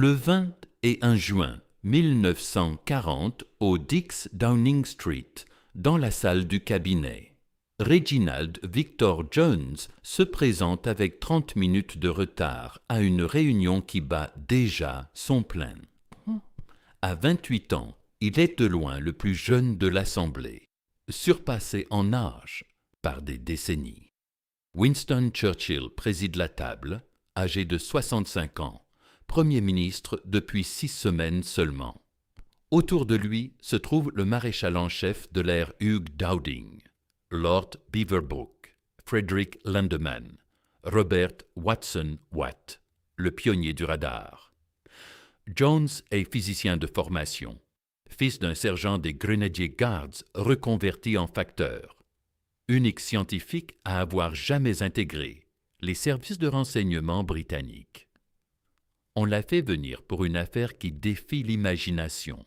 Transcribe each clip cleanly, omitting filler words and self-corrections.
Le 21 juin 1940, au 10 Downing Street, dans la salle du cabinet, Reginald Victor Jones se présente avec 30 minutes de retard à une réunion qui bat déjà son plein. À 28 ans, il est de loin le plus jeune de l'Assemblée, surpassé en âge par des décennies. Winston Churchill préside la table, âgé de 65 ans, Premier ministre depuis 6 semaines seulement. Autour de lui se trouve le maréchal en chef de l'ère Hugh Dowding, Lord Beaverbrook, Frederick Landeman, Robert Watson Watt, le pionnier du radar. Jones est physicien de formation, fils d'un sergent des Grenadier Guards reconverti en facteur, unique scientifique à avoir jamais intégré les services de renseignement britanniques. On l'a fait venir pour une affaire qui défie l'imagination.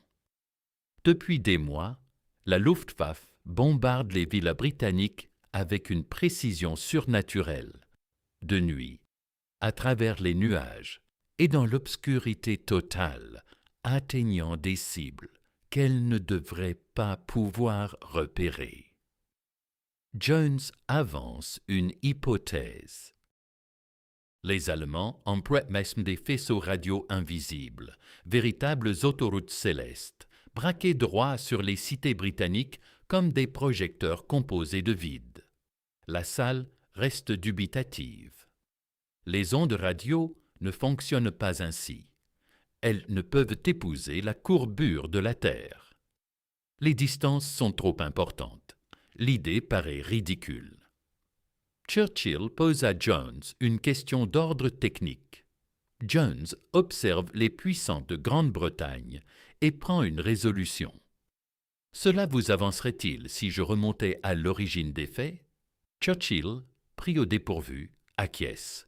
Depuis des mois, la Luftwaffe bombarde les villes britanniques avec une précision surnaturelle, de nuit, à travers les nuages et dans l'obscurité totale, atteignant des cibles qu'elle ne devrait pas pouvoir repérer. Jones avance une hypothèse. Les Allemands emploient même des faisceaux radio invisibles, véritables autoroutes célestes, braqués droit sur les cités britanniques comme des projecteurs composés de vide. La salle reste dubitative. Les ondes radio ne fonctionnent pas ainsi. Elles ne peuvent épouser la courbure de la Terre. Les distances sont trop importantes. L'idée paraît ridicule. Churchill pose à Jones une question d'ordre technique. Jones observe les puissants de Grande-Bretagne et prend une résolution. Cela vous avancerait-il si je remontais à l'origine des faits? Churchill, pris au dépourvu, acquiesce.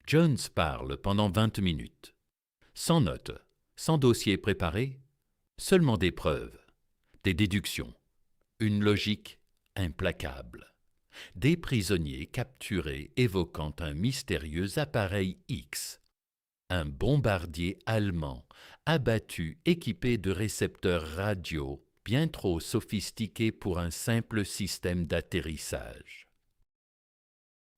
Jones parle pendant 20 minutes. Sans notes, sans dossier préparé, seulement des preuves, des déductions, une logique implacable. Des prisonniers capturés évoquant un mystérieux appareil X, un bombardier allemand abattu équipé de récepteurs radio bien trop sophistiqués pour un simple système d'atterrissage.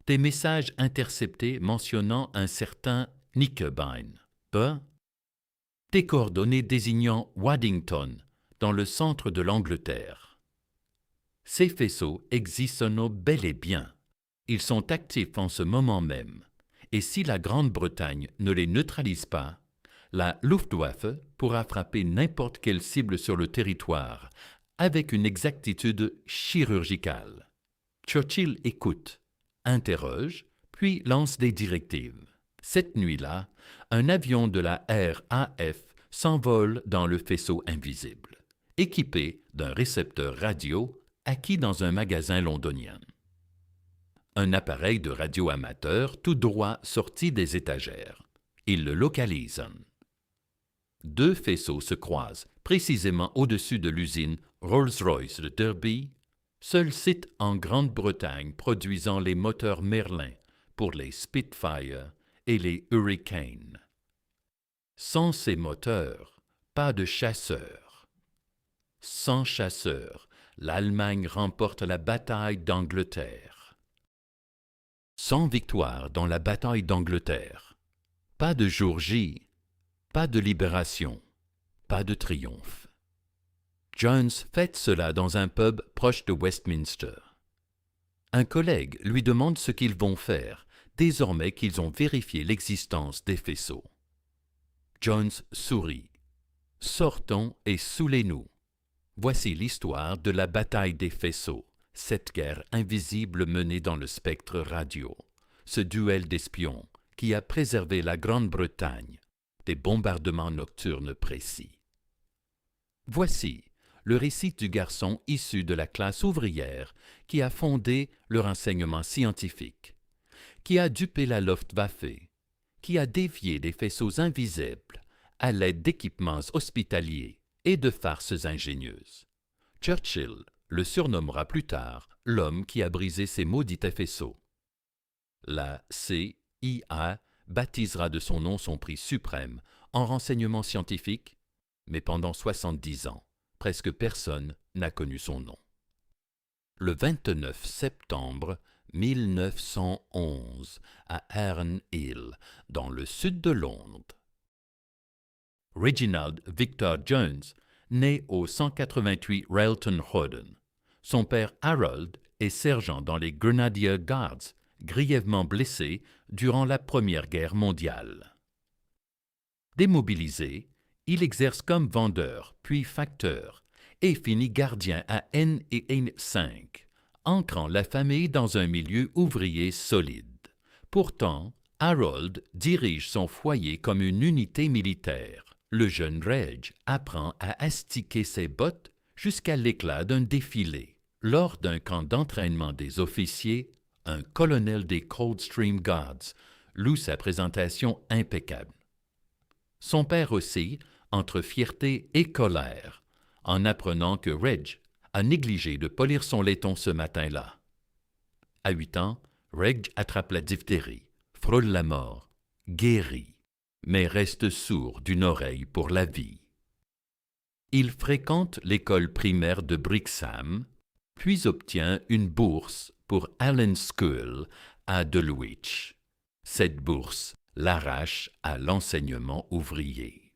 Des messages interceptés mentionnant un certain Knickerbein, des coordonnées désignant Waddington dans le centre de l'Angleterre. Ces faisceaux existent bel et bien. Ils sont actifs en ce moment même. Et si la Grande-Bretagne ne les neutralise pas, la Luftwaffe pourra frapper n'importe quelle cible sur le territoire avec une exactitude chirurgicale. Churchill écoute, interroge, puis lance des directives. Cette nuit-là, un avion de la RAF s'envole dans le faisceau invisible, équipé d'un récepteur radio acquis dans un magasin londonien. Un appareil de radio amateur tout droit sorti des étagères. Ils le localisent. 2 faisceaux se croisent précisément au-dessus de l'usine Rolls-Royce de Derby, seul site en Grande-Bretagne produisant les moteurs Merlin pour les Spitfire et les Hurricane. Sans ces moteurs, pas de chasseurs. Sans chasseurs, l'Allemagne remporte la bataille d'Angleterre. Sans victoire dans la bataille d'Angleterre, pas de jour J, pas de libération, pas de triomphe. Jones fête cela dans un pub proche de Westminster. Un collègue lui demande ce qu'ils vont faire, désormais qu'ils ont vérifié l'existence des faisceaux. Jones sourit. Sortons et saoulez-nous. Voici l'histoire de la bataille des faisceaux, cette guerre invisible menée dans le spectre radio, ce duel d'espions qui a préservé la Grande-Bretagne des bombardements nocturnes précis. Voici le récit du garçon issu de la classe ouvrière qui a fondé le renseignement scientifique, qui a dupé la Luftwaffe, qui a dévié des faisceaux invisibles à l'aide d'équipements hospitaliers et de farces ingénieuses. Churchill le surnommera plus tard l'homme qui a brisé ces maudits faisceaux. La CIA baptisera de son nom son prix suprême en renseignements scientifiques, mais pendant 70 ans, presque personne n'a connu son nom. Le 29 septembre 1911, à Herne Hill, dans le sud de Londres. Reginald Victor Jones naît au 188 Railton Howden. Son père Harold est sergent dans les Grenadier Guards, grièvement blessé durant la Première Guerre mondiale. Démobilisé, il exerce comme vendeur, puis facteur, et finit gardien à N&5, ancrant la famille dans un milieu ouvrier solide. Pourtant, Harold dirige son foyer comme une unité militaire. Le jeune Reg apprend à astiquer ses bottes jusqu'à l'éclat d'un défilé. Lors d'un camp d'entraînement des officiers, un colonel des Coldstream Guards loue sa présentation impeccable. Son père oscille entre fierté et colère en apprenant que Reg a négligé de polir son laiton ce matin-là. À 8 ans, Reg attrape la diphtérie, frôle la mort, guérit, mais reste sourd d'une oreille pour la vie. Il fréquente l'école primaire de Brixham, puis obtient une bourse pour Allen School à Dulwich. Cette bourse l'arrache à l'enseignement ouvrier.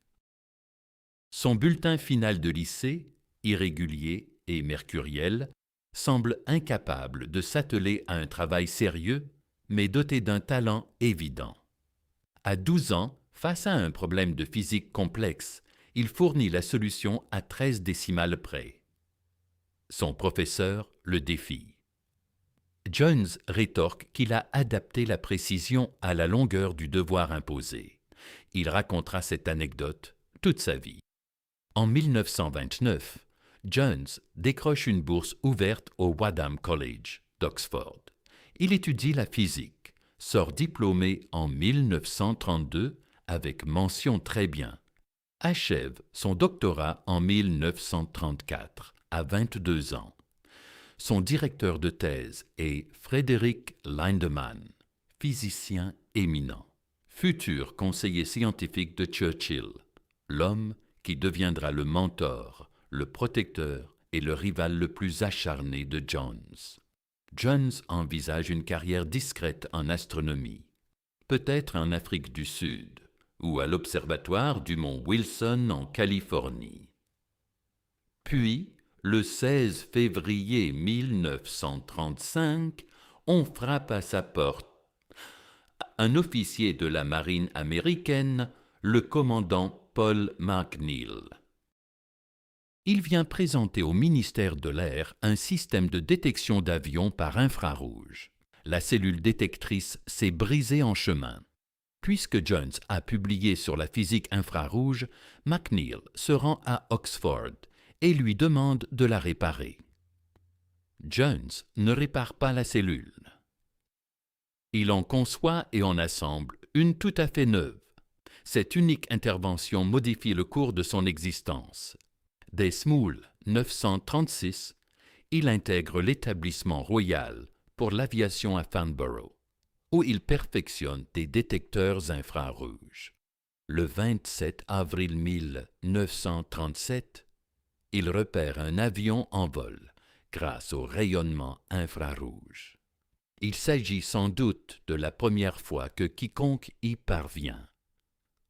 Son bulletin final de lycée, irrégulier et mercuriel, semble incapable de s'atteler à un travail sérieux, mais doté d'un talent évident. À 12 ans, face à un problème de physique complexe, il fournit la solution à 13 décimales près. Son professeur le défie. Jones rétorque qu'il a adapté la précision à la longueur du devoir imposé. Il racontera cette anecdote toute sa vie. En 1929, Jones décroche une bourse ouverte au Wadham College d'Oxford. Il étudie la physique, sort diplômé en 1932 avec mention très bien. Achève son doctorat en 1934, à 22 ans. Son directeur de thèse est Frederick Lindemann, physicien éminent, futur conseiller scientifique de Churchill, l'homme qui deviendra le mentor, le protecteur et le rival le plus acharné de Jones. Jones envisage une carrière discrète en astronomie, peut-être en Afrique du Sud ou à l'observatoire du mont Wilson en Californie. Puis, le 16 février 1935, on frappe à sa porte. Un officier de la marine américaine, le commandant Paul McNeill. Il vient présenter au ministère de l'Air un système de détection d'avions par infrarouge. La cellule détectrice s'est brisée en chemin. Puisque Jones a publié sur la physique infrarouge, McNeill se rend à Oxford et lui demande de la réparer. Jones ne répare pas la cellule. Il en conçoit et en assemble une tout à fait neuve. Cette unique intervention modifie le cours de son existence. Dès Smoul 936, il intègre l'établissement royal pour l'aviation à Farnborough, où il perfectionne des détecteurs infrarouges. Le 27 avril 1937, il repère un avion en vol grâce au rayonnement infrarouge. Il s'agit sans doute de la première fois que quiconque y parvient.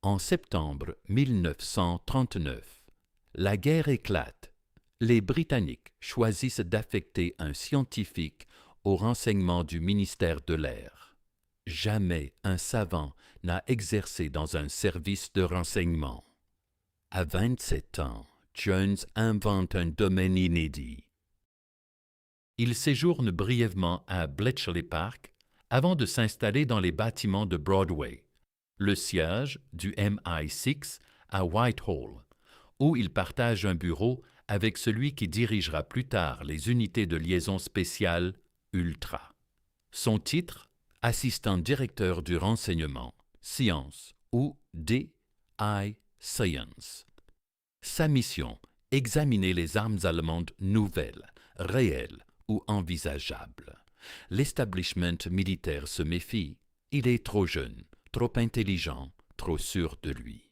En septembre 1939, la guerre éclate. Les Britanniques choisissent d'affecter un scientifique au renseignement du ministère de l'Air. Jamais un savant n'a exercé dans un service de renseignement. À 27 ans, Jones invente un domaine inédit. Il séjourne brièvement à Bletchley Park avant de s'installer dans les bâtiments de Broadway, le siège du MI6 à Whitehall, où il partage un bureau avec celui qui dirigera plus tard les unités de liaison spéciales Ultra. Son titre, assistant directeur du renseignement, Science ou DI Science. Sa mission, examiner les armes allemandes nouvelles, réelles ou envisageables. L'establishment militaire se méfie. Il est trop jeune, trop intelligent, trop sûr de lui.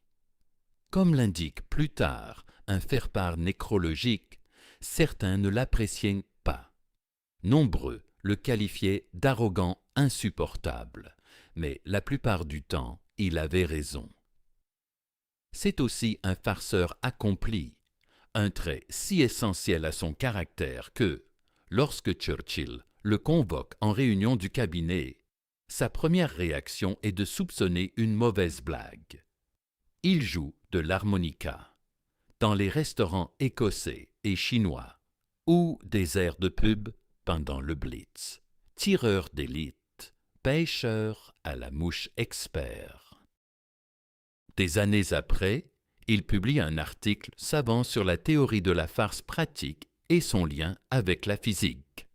Comme l'indique plus tard un faire-part nécrologique, certains ne l'appréciaient pas. Nombreux le qualifiaient d'arrogant insupportable, mais la plupart du temps, il avait raison. C'est aussi un farceur accompli, un trait si essentiel à son caractère que, lorsque Churchill le convoque en réunion du cabinet, sa première réaction est de soupçonner une mauvaise blague. Il joue de l'harmonica dans les restaurants écossais et chinois ou des airs de pub pendant le Blitz. Tireur d'élite, pêcheur à la mouche expert. Des années après, il publie un article savant sur la théorie de la farce pratique et son lien avec la physique.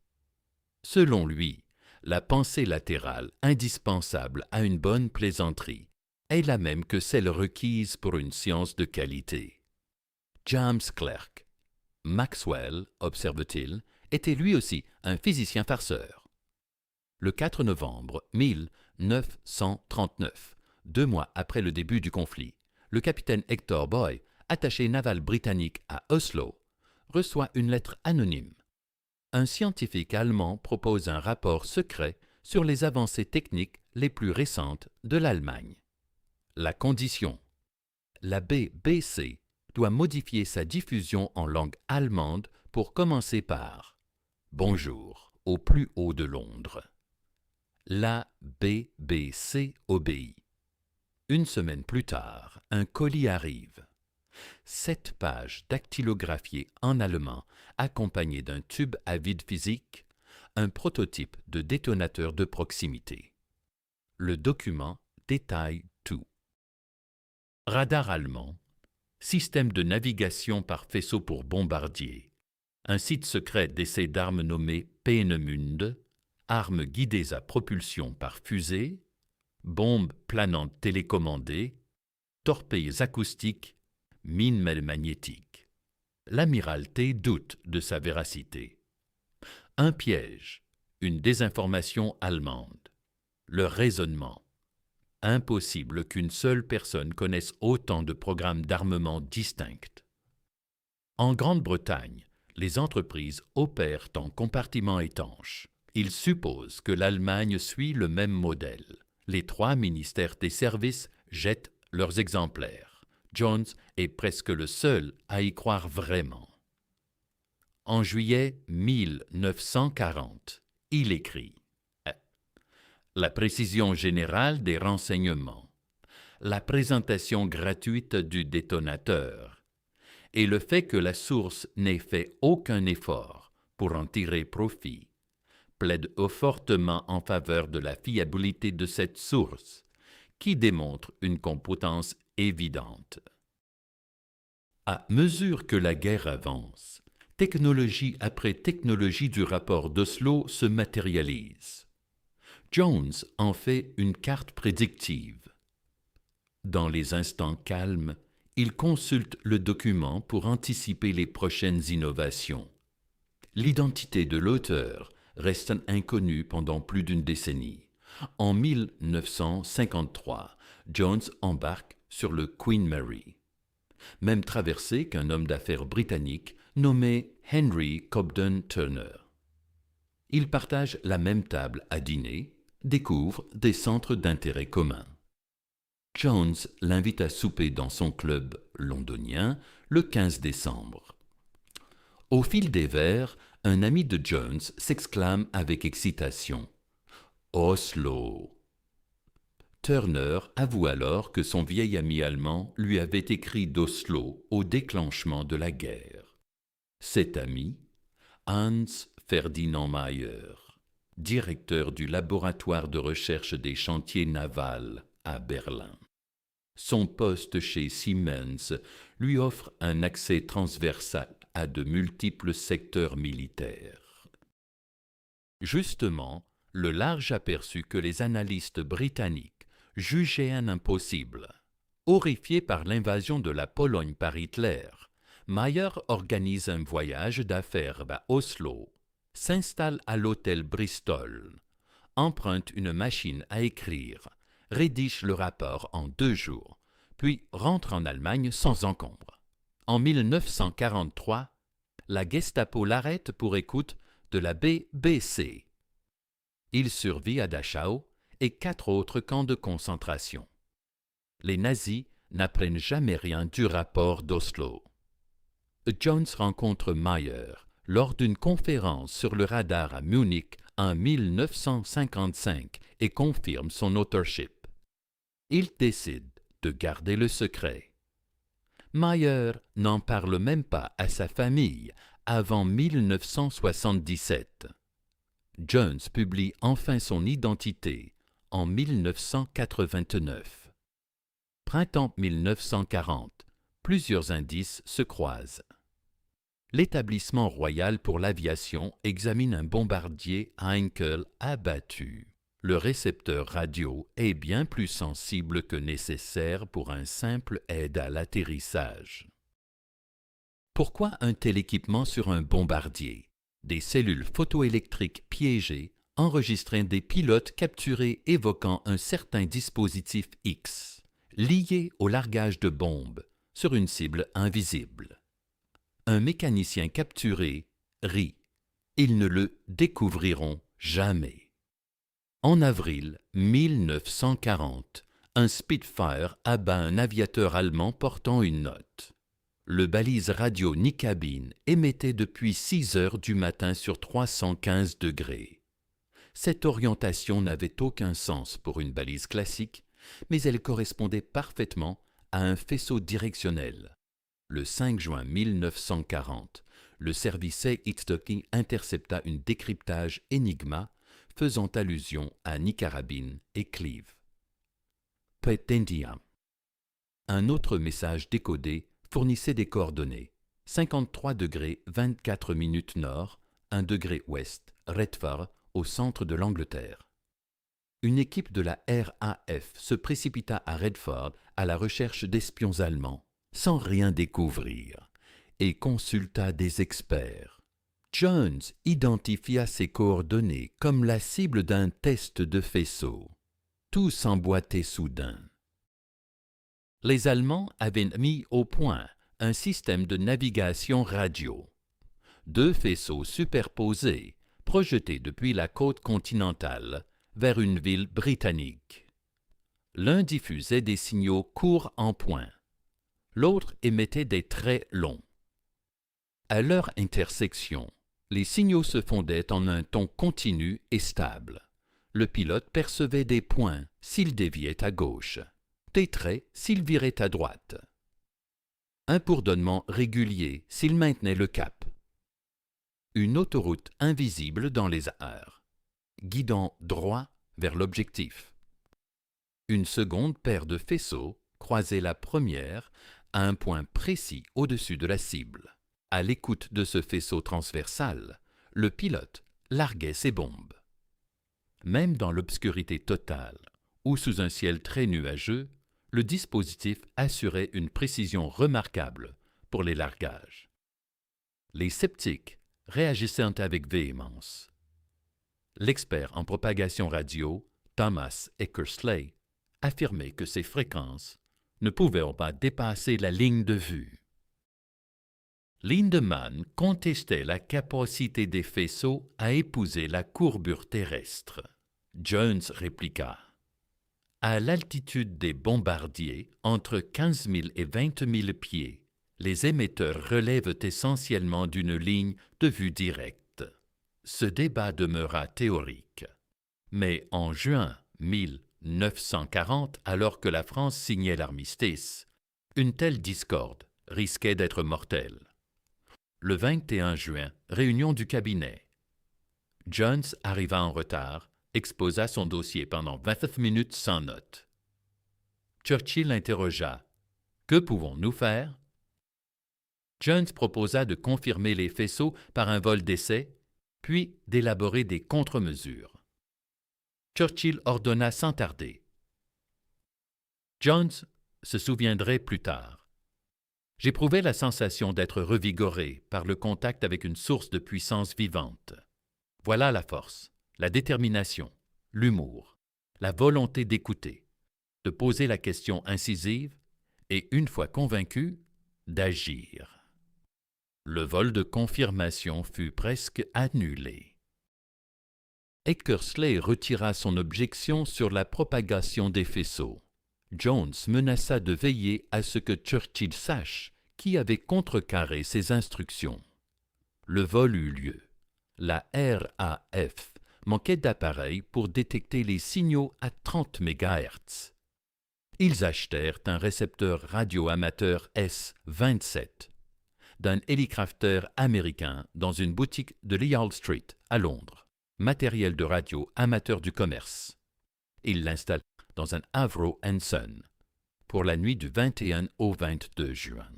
Selon lui, la pensée latérale indispensable à une bonne plaisanterie est la même que celle requise pour une science de qualité. James Clerk. Maxwell, observe-t-il, était lui aussi un physicien farceur. Le 4 novembre 1939, 2 mois après le début du conflit, le capitaine Hector Boy, attaché naval britannique à Oslo, reçoit une lettre anonyme. Un scientifique allemand propose un rapport secret sur les avancées techniques les plus récentes de l'Allemagne. La condition: la BBC doit modifier sa diffusion en langue allemande pour commencer par « Bonjour » au plus haut de Londres. La BBC obéit. Une semaine plus tard, un colis arrive. 7 pages dactylographiées en allemand, accompagnées d'un tube à vide physique, un prototype de détonateur de proximité. Le document détaille tout. Radar allemand, système de navigation par faisceau pour bombardier, un site secret d'essai d'armes nommé Peenemünde, armes guidées à propulsion par fusée, bombes planantes télécommandées, torpilles acoustiques, mines magnétiques. L'Amirauté doute de sa véracité. Un piège, une désinformation allemande. Le raisonnement. Impossible qu'une seule personne connaisse autant de programmes d'armement distincts. En Grande-Bretagne, les entreprises opèrent en compartiments étanches. Ils supposent que l'Allemagne suit le même modèle. Les 3 ministères des services jettent leurs exemplaires. Jones est presque le seul à y croire vraiment. En juillet 1940, il écrit « La précision générale des renseignements, la présentation gratuite du détonateur et le fait que la source n'ait fait aucun effort pour en tirer profit plaident fortement en faveur de la fiabilité de cette source, qui démontre une compétence évidente. » À mesure que la guerre avance, technologie après technologie du rapport d'Oslo se matérialise. Jones en fait une carte prédictive. Dans les instants calmes, il consulte le document pour anticiper les prochaines innovations. L'identité de l'auteur reste inconnue pendant plus d'une décennie. En 1953, Jones embarque sur le Queen Mary. Même traversée qu'un homme d'affaires britannique nommé Henry Cobden Turner. Ils partagent la même table à dîner, découvrent des centres d'intérêt communs. Jones l'invite à souper dans son club londonien le 15 décembre. Au fil des verres, un ami de Jones s'exclame avec excitation « Oslo !» Turner avoue alors que son vieil ami allemand lui avait écrit d'Oslo au déclenchement de la guerre. Cet ami, Hans Ferdinand Mayer, directeur du laboratoire de recherche des chantiers navals à Berlin. Son poste chez Siemens lui offre un accès transversal à de multiples secteurs militaires. Justement, le large aperçu que les analystes britanniques jugeaient un impossible. Horrifié par l'invasion de la Pologne par Hitler, Mayer organise un voyage d'affaires à Oslo, s'installe à l'hôtel Bristol, emprunte une machine à écrire, rédige le rapport en 2 jours, puis rentre en Allemagne sans encombre. En 1943, la Gestapo l'arrête pour écoute de la BBC. Il survit à Dachau et 4 autres camps de concentration. Les nazis n'apprennent jamais rien du rapport d'Oslo. Jones rencontre Meyer lors d'une conférence sur le radar à Munich en 1955 et confirme son authorship. Il décide de garder le secret. Meyer n'en parle même pas à sa famille avant 1977. Jones publie enfin son identité en 1989. Printemps 1940, plusieurs indices se croisent. L'établissement royal pour l'aviation examine un bombardier Heinkel abattu. Le récepteur radio est bien plus sensible que nécessaire pour un simple aide à l'atterrissage. Pourquoi un tel équipement sur un bombardier? Des cellules photoélectriques piégées enregistraient des pilotes capturés évoquant un certain dispositif X, lié au largage de bombes sur une cible invisible. Un mécanicien capturé rit. Ils ne le découvriront jamais. En avril 1940, un Spitfire abat un aviateur allemand portant une note. Le balise radio ni cabine émettait depuis 6 heures du matin sur 315 degrés. Cette orientation n'avait aucun sens pour une balise classique, mais elle correspondait parfaitement à un faisceau directionnel. Le 5 juin 1940, le service Itztoki intercepta un décryptage Enigma faisant allusion à Nicarabine et Cleve. Petendiam. Un autre message décodé fournissait des coordonnées 53 degrés 24 minutes nord, 1 degré ouest, Redford, au centre de l'Angleterre. Une équipe de la RAF se précipita à Redford à la recherche d'espions allemands, sans rien découvrir, et consulta des experts. Jones identifia ces coordonnées comme la cible d'un test de faisceau. Tout s'emboîtait soudain. Les Allemands avaient mis au point un système de navigation radio. 2 faisceaux superposés, projetés depuis la côte continentale vers une ville britannique. L'un diffusait des signaux courts en point. L'autre émettait des traits longs. À leur intersection, les signaux se fondaient en un ton continu et stable. Le pilote percevait des points s'il déviait à gauche, des traits s'il virait à droite. Un bourdonnement régulier s'il maintenait le cap. Une autoroute invisible dans les airs, guidant droit vers l'objectif. Une seconde paire de faisceaux croisait la première à un point précis au-dessus de la cible. À l'écoute de ce faisceau transversal, le pilote larguait ses bombes. Même dans l'obscurité totale ou sous un ciel très nuageux, le dispositif assurait une précision remarquable pour les largages. Les sceptiques réagissaient avec véhémence. L'expert en propagation radio, Thomas Eckersley, affirmait que ces fréquences ne pouvaient pas dépasser la ligne de vue. Lindemann contestait la capacité des faisceaux à épouser la courbure terrestre. Jones répliqua: « À l'altitude des bombardiers, entre 15 000 et 20 000 pieds, les émetteurs relèvent essentiellement d'une ligne de vue directe. » Ce débat demeura théorique. Mais en juin 1940, alors que la France signait l'armistice, une telle discorde risquait d'être mortelle. Le 21 juin, réunion du cabinet. Jones arriva en retard, exposa son dossier pendant 29 minutes sans note. Churchill l'interrogea. « Que pouvons-nous faire ?» Jones proposa de confirmer les faisceaux par un vol d'essai, puis d'élaborer des contre-mesures. Churchill ordonna sans tarder. Jones se souviendrait plus tard. J'éprouvais la sensation d'être revigoré par le contact avec une source de puissance vivante. Voilà la force, la détermination, l'humour, la volonté d'écouter, de poser la question incisive, et une fois convaincu, d'agir. Le vol de confirmation fut presque annulé. Eckersley retira son objection sur la propagation des faisceaux. Jones menaça de veiller à ce que Churchill sache qui avait contrecarré ses instructions. Le vol eut lieu. La RAF manquait d'appareils pour détecter les signaux à 30 MHz. Ils achetèrent un récepteur radio-amateur S-27 d'un hélicrafter américain dans une boutique de Leal Street, à Londres. Matériel de radio amateur du commerce. Ils l'installèrent dans un Avro & Son pour la nuit du 21 au 22 juin.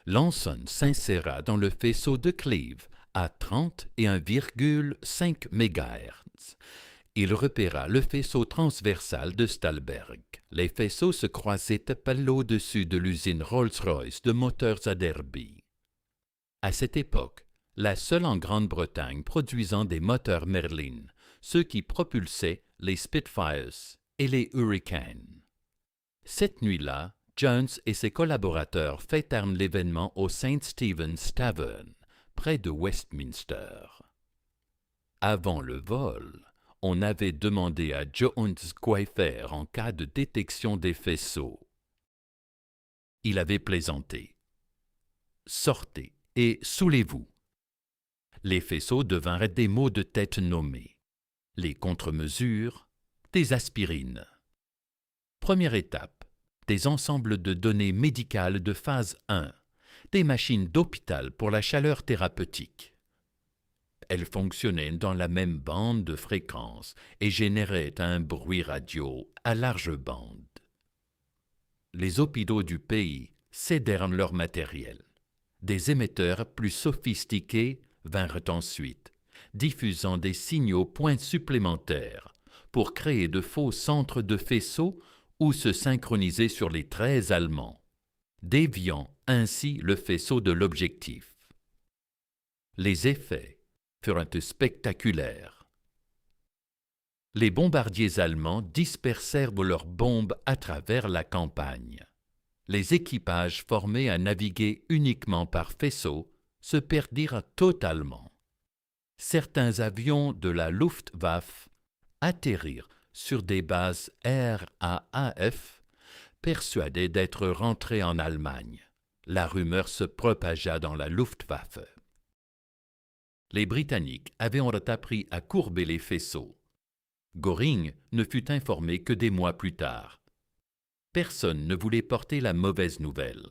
L'Anson s'inséra dans le faisceau de Cleve à 31,5 MHz. Il repéra le faisceau transversal de Stalberg. Les faisceaux se croisaient à pile au-dessus de l'usine Rolls-Royce de moteurs à Derby. À cette époque, la seule en Grande-Bretagne produisant des moteurs Merlin, ceux qui propulsaient les Spitfires et les Hurricanes. Cette nuit-là, Jones et ses collaborateurs fêtèrent l'événement au St. Stephen's Tavern, près de Westminster. Avant le vol, on avait demandé à Jones quoi faire en cas de détection des faisceaux. Il avait plaisanté. « Sortez et saoulez-vous ». Les faisceaux devinrent des maux de tête nommés. Les contre-mesures, des aspirines. Première étape, des ensembles de données médicales de phase 1, des machines d'hôpital pour la chaleur thérapeutique. Elles fonctionnaient dans la même bande de fréquence et généraient un bruit radio à large bande. Les hôpitaux du pays cédèrent leur matériel. Des émetteurs plus sophistiqués vinrent ensuite, diffusant des signaux points supplémentaires pour créer de faux centres de faisceaux ou se synchroniser sur les traits allemands, déviant ainsi le faisceau de l'objectif. Les effets furent spectaculaires. Les bombardiers allemands dispersèrent leurs bombes à travers la campagne. Les équipages formés à naviguer uniquement par faisceau se perdirent totalement. Certains avions de la Luftwaffe atterrirent sur des bases RAAF, persuadés d'être rentrés en Allemagne. La rumeur se propagea dans la Luftwaffe. Les Britanniques avaient appris à courber les faisceaux. Göring ne fut informé que des mois plus tard. Personne ne voulait porter la mauvaise nouvelle.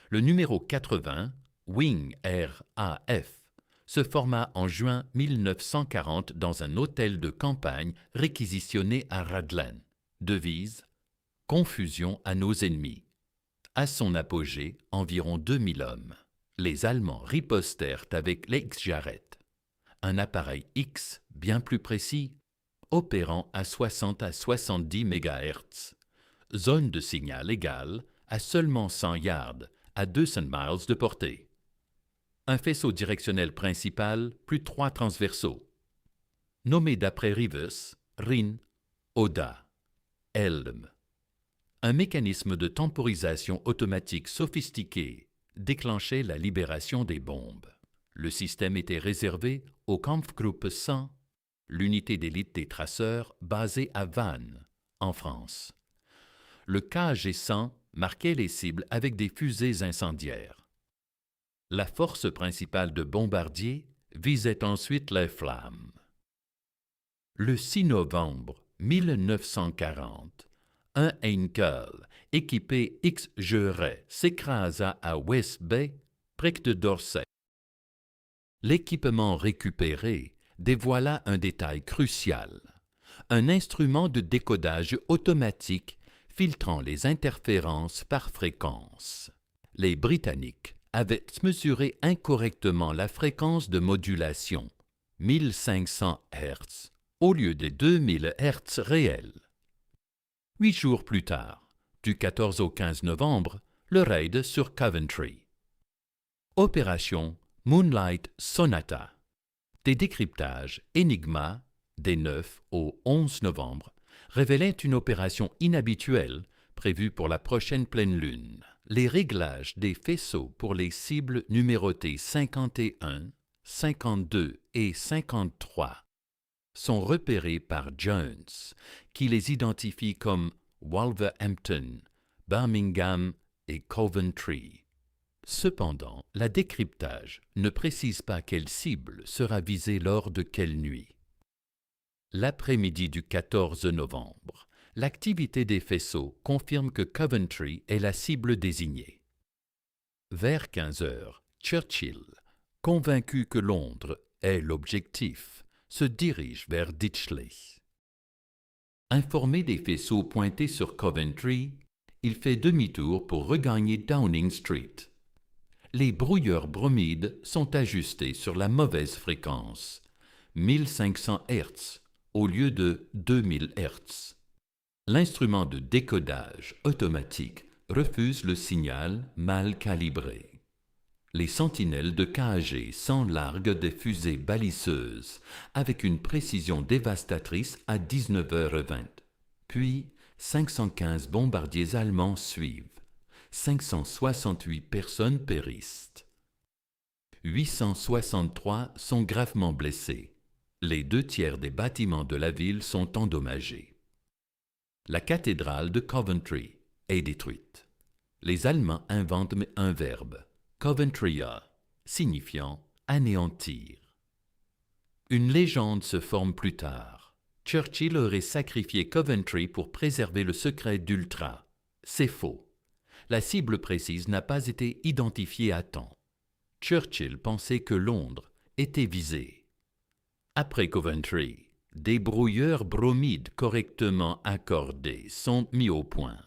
Le numéro 80, Wing RAF, se forma en juin 1940 dans un hôtel de campagne réquisitionné à Radlin. Devise « Confusion à nos ennemis ». À son apogée, environ 2000 hommes. Les Allemands ripostèrent avec l'X-Jarret, un appareil X bien plus précis, opérant à 60 à 70 MHz. Zone de signal égale à seulement 100 yards, à 200 miles de portée. Un faisceau directionnel principal, plus 3 transversaux. Nommé d'après Rivers, Rhin, Oda, Elm. Un mécanisme de temporisation automatique sophistiqué déclenchait la libération des bombes. Le système était réservé au Kampfgruppe 100, l'unité d'élite des traceurs basée à Vannes, en France. Le KG-100 marquait les cibles avec des fusées incendiaires. La force principale de bombardiers visait ensuite les flammes. Le 6 novembre 1940, un Heinkel équipé X-Jarret s'écrasa à West Bay, près de Dorset. L'équipement récupéré dévoila un détail crucial, un instrument de décodage automatique filtrant les interférences par fréquence. Les Britanniques avaient mesuré incorrectement la fréquence de modulation, 1500 Hz, au lieu des 2000 Hz réels. 8 jours plus tard, du 14 au 15 novembre, le raid sur Coventry. Opération Moonlight Sonata. Des décryptages Enigma des 9 au 11 novembre révélaient une opération inhabituelle prévu pour la prochaine pleine lune. Les réglages des faisceaux pour les cibles numérotées 51, 52 et 53 sont repérés par Jones, qui les identifie comme Wolverhampton, Birmingham et Coventry. Cependant, la décryptage ne précise pas quelle cible sera visée lors de quelle nuit. L'après-midi du 14 novembre, l'activité des faisceaux confirme que Coventry est la cible désignée. Vers 15 heures, Churchill, convaincu que Londres est l'objectif, se dirige vers Ditchley. Informé des faisceaux pointés sur Coventry, il fait demi-tour pour regagner Downing Street. Les brouilleurs bromides sont ajustés sur la mauvaise fréquence, 1500 Hz au lieu de 2000 Hz. L'instrument de décodage automatique refuse le signal mal calibré. Les sentinelles de KAG s'enlarguent des fusées baliseuses avec une précision dévastatrice à 19h20. Puis, 515 bombardiers allemands suivent. 568 personnes périssent. 863 sont gravement blessés. Les 2/3 des bâtiments de la ville sont endommagés. La cathédrale de Coventry est détruite. Les Allemands inventent un verbe, Coventrya, signifiant anéantir. Une légende se forme plus tard. Churchill aurait sacrifié Coventry pour préserver le secret d'Ultra. C'est faux. La cible précise n'a pas été identifiée à temps. Churchill pensait que Londres était visée. Après Coventry, des brouilleurs bromides correctement accordés sont mis au point.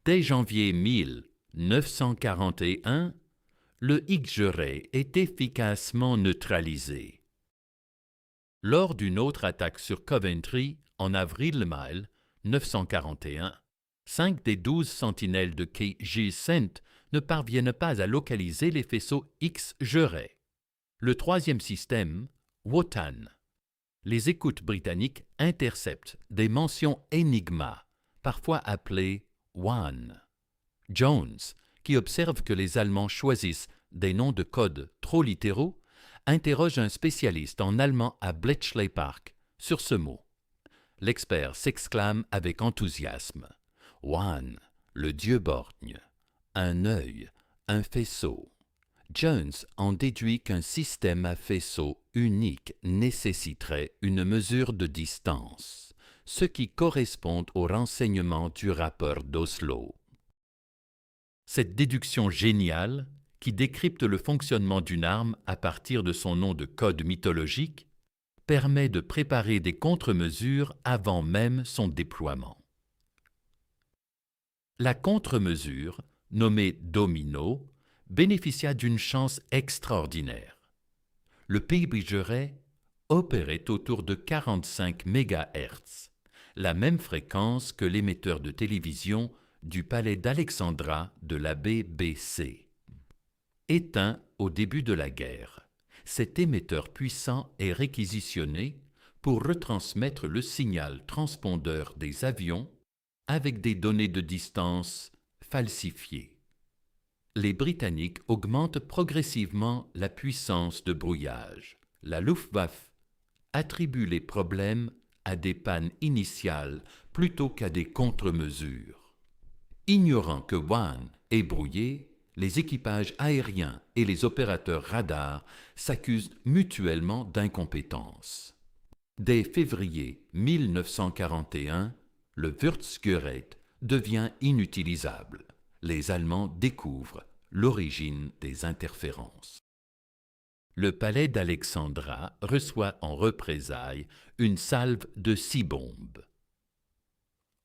Dès janvier 1941, le X-ray est efficacement neutralisé. Lors d'une autre attaque sur Coventry, en avril 1941, 5 des 12 sentinelles de KG-Cent ne parviennent pas à localiser les faisceaux X-ray. Le troisième système, Wotan. Les écoutes britanniques interceptent des mentions Enigma, parfois appelées WAN. Jones, qui observe que les Allemands choisissent des noms de code trop littéraux, interroge un spécialiste en allemand à Bletchley Park sur ce mot. L'expert s'exclame avec enthousiasme. Wan, le dieu borgne, un œil, un faisceau. Jones en déduit qu'un système à faisceau unique nécessiterait une mesure de distance, ce qui correspond au renseignement du rapport d'Oslo. Cette déduction géniale, qui décrypte le fonctionnement d'une arme à partir de son nom de code mythologique, permet de préparer des contre-mesures avant même son déploiement. La contre-mesure, nommée Domino, bénéficia d'une chance extraordinaire. Le pays Brigeret opérait autour de 45 MHz, la même fréquence que l'émetteur de télévision du palais d'Alexandra de la BBC. Éteint au début de la guerre, cet émetteur puissant est réquisitionné pour retransmettre le signal transpondeur des avions avec des données de distance falsifiées. Les Britanniques augmentent progressivement la puissance de brouillage. La Luftwaffe attribue les problèmes à des pannes initiales plutôt qu'à des contre-mesures. Ignorant que WAN est brouillé, les équipages aériens et les opérateurs radars s'accusent mutuellement d'incompétence. Dès février 1941, le Würzgerät devient inutilisable. Les Allemands découvrent l'origine des interférences. Le palais d'Alexandra reçoit en représailles une salve de 6 bombes.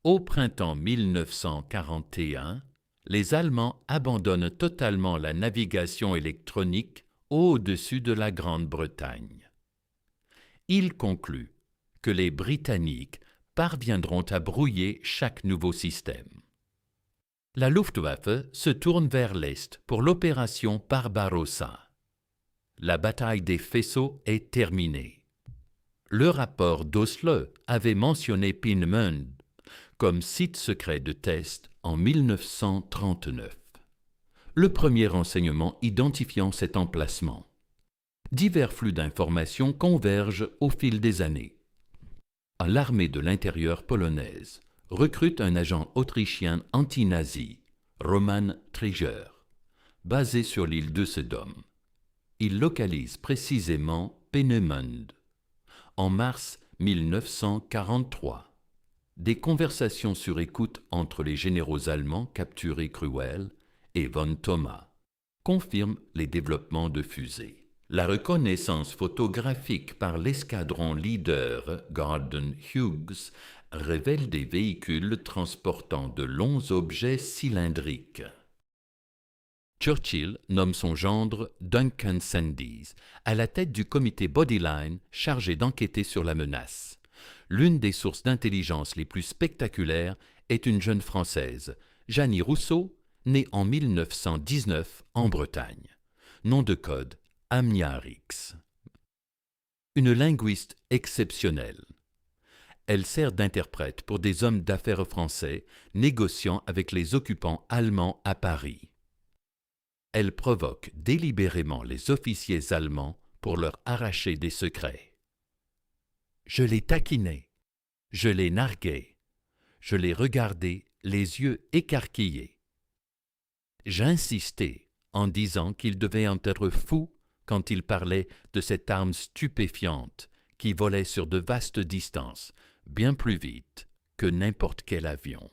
Au printemps 1941, les Allemands abandonnent totalement la navigation électronique au-dessus de la Grande-Bretagne. Ils concluent que les Britanniques parviendront à brouiller chaque nouveau système. La Luftwaffe se tourne vers l'Est pour l'opération Barbarossa. La bataille des faisceaux est terminée. Le rapport d'Oslo avait mentionné Peenemünde comme site secret de test en 1939. Le premier renseignement identifiant cet emplacement. Divers flux d'informations convergent au fil des années. L'armée de l'intérieur polonaise recrute un agent autrichien anti-nazi, Roman Triger, basé sur l'île de Sodome. Il localise précisément Peenemünde. En mars 1943, des conversations sur écoute entre les généraux allemands capturés Cruel et von Thoma confirment les développements de fusées. La reconnaissance photographique par l'escadron leader Gordon Hughes révèle des véhicules transportant de longs objets cylindriques. Churchill nomme son gendre Duncan Sandys à la tête du comité Bodyline chargé d'enquêter sur la menace. L'une des sources d'intelligence les plus spectaculaires est une jeune Française, Janie Rousseau, née en 1919 en Bretagne. Nom de code Amniarix. Une linguiste exceptionnelle. Elle sert d'interprète pour des hommes d'affaires français négociant avec les occupants allemands à Paris. Elle provoque délibérément les officiers allemands pour leur arracher des secrets. Je les taquinais, je les narguais, je les regardais les yeux écarquillés. J'insistais en disant qu'ils devaient en être fous quand ils parlaient de cette arme stupéfiante qui volait sur de vastes distances, bien plus vite que n'importe quel avion.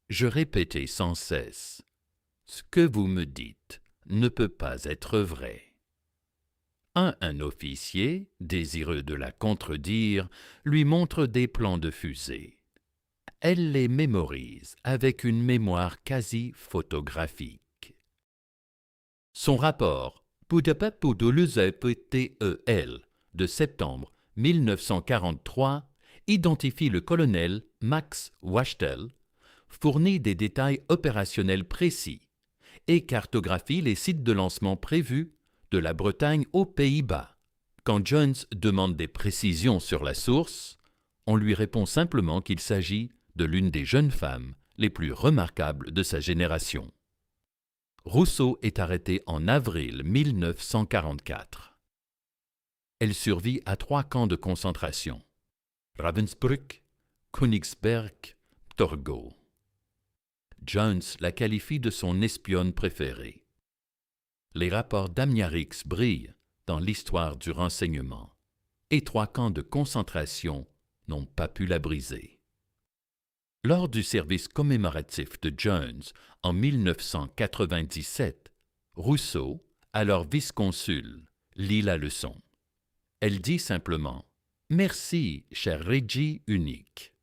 Je répétais sans cesse « Ce que vous me dites ne peut pas être vrai ». Un officier, désireux de la contredire, lui montre des plans de fusée. Elle les mémorise avec une mémoire quasi photographique. Son rapport PTEL de septembre 1943 identifie le colonel Max Wachtel, fournit des détails opérationnels précis et cartographie les sites de lancement prévus de la Bretagne aux Pays-Bas. Quand Jones demande des précisions sur la source, on lui répond simplement qu'il s'agit de l'une des jeunes femmes les plus remarquables de sa génération. Rousseau est arrêtée en avril 1944. Elle survit à 3 camps de concentration: Ravensbrück, Königsberg, Torgau. Jones la qualifie de son espionne préférée. Les rapports d'Amniarix brillent dans l'histoire du renseignement, et 3 camps de concentration n'ont pas pu la briser. Lors du service commémoratif de Jones en 1997, Rousseau, alors vice-consul, lit la leçon. Elle dit simplement « Merci, cher Régie unique ».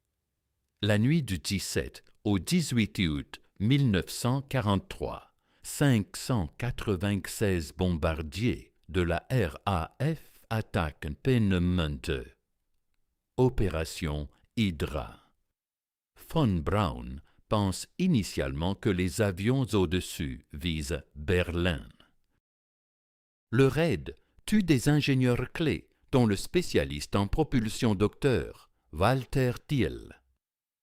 La nuit du 17 au 18 août 1943, 596 bombardiers de la RAF attaquent Peenemünde. Opération Hydra. Von Braun pense initialement que les avions au-dessus visent Berlin. Le raid tue des ingénieurs clés, dont le spécialiste en propulsion docteur, Walter Thiel.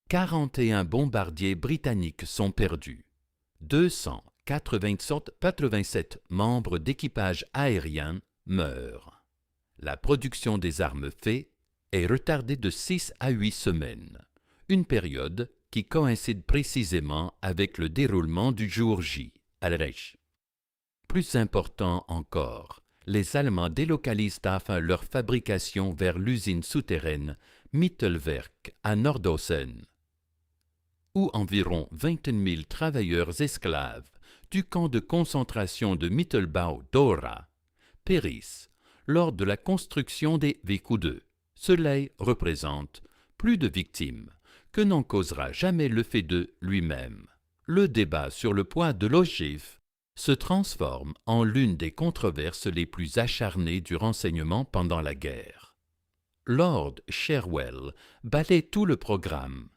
41 bombardiers britanniques sont perdus. 287 membres d'équipage aérien meurent. La production des armes faits est retardée de 6 à 8 semaines, une période qui coïncide précisément avec le déroulement du jour J, à Reich. Plus important encore, les Allemands délocalisent enfin leur fabrication vers l'usine souterraine Mittelwerk à Nordhausen, où environ 21 000 travailleurs esclaves du camp de concentration de Mittelbau-Dora périssent lors de la construction des VQ2. Cela représente plus de victimes que n'en causera jamais le fait de lui-même. Le débat sur le poids de l'ogive se transforme en l'une des controverses les plus acharnées du renseignement pendant la guerre. Lord Cherwell balaie tout le programme.